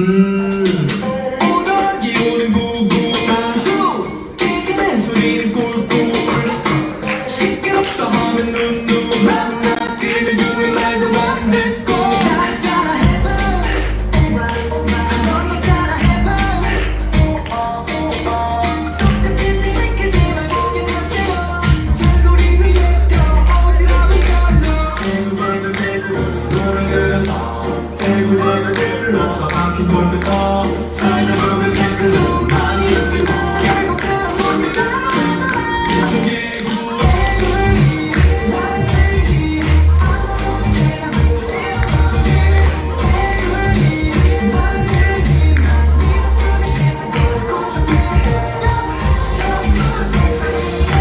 오락이 오는 구구마루 깨지는 소리는 꿀꿀 시끄럽다 하면 눈누 맘마 그는 중에 말도 안 듣고 날 따라 해봐 너도 따라 해봐 똑같이 지키지만 고개 가세요 잔소리는 예뻐 오지랖은 걸러 대구 대구 노래들은 대구 대구 들러가 막힌 골부터 살다 보면 댓글도 많이 있지만 결국 그런 건데 따로 해도 청개구리 날들지 아무렇게나 보지 청개구리 날들지 난 이렇게 세상을 고쳐내 저기는 내 삶이에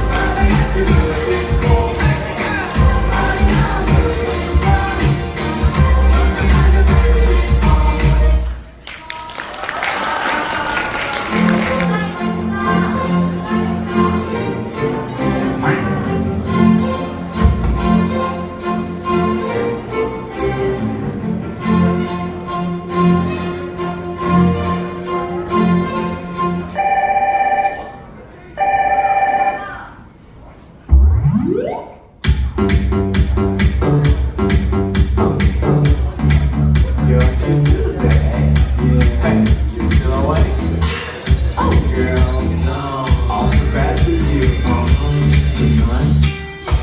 바다에 등을 짓고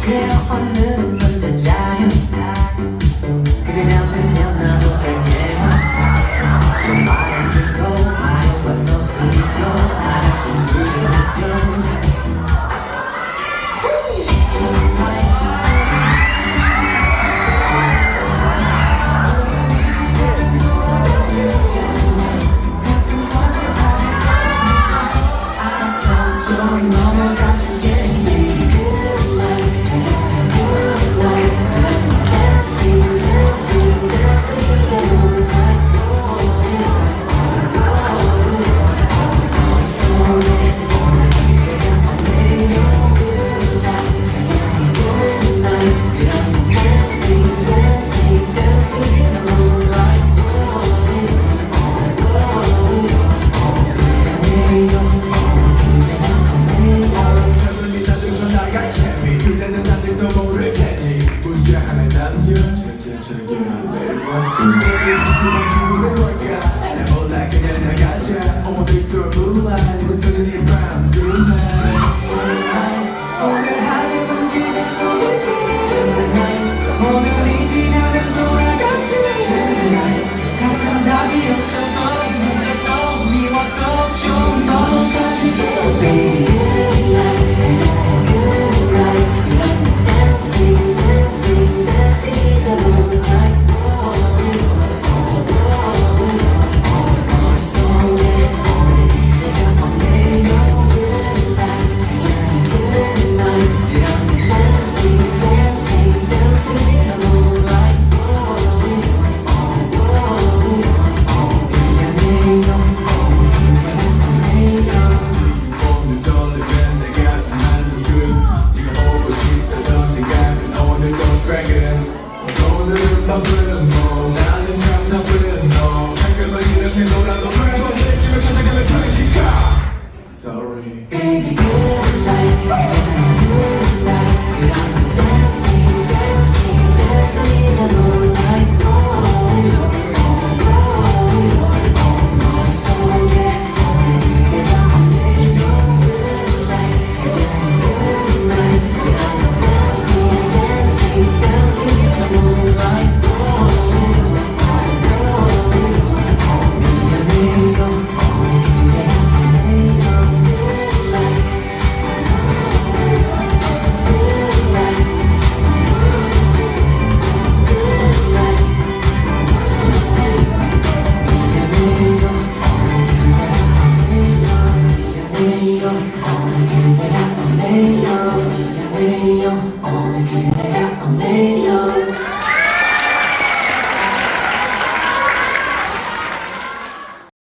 그래요 오늘은 먼저 자요 그대 잡으면 나도 잘게요 그 말을 듣고 하얀 옷을 입고 알았던 일을 했죠 좀 넘어가 주겠니 그대는 아직도 모를 테지 문자 하나 남겨 저기 매일 봐 그대를 주시면 기분은 뭘까 나 몰라 그냥 나가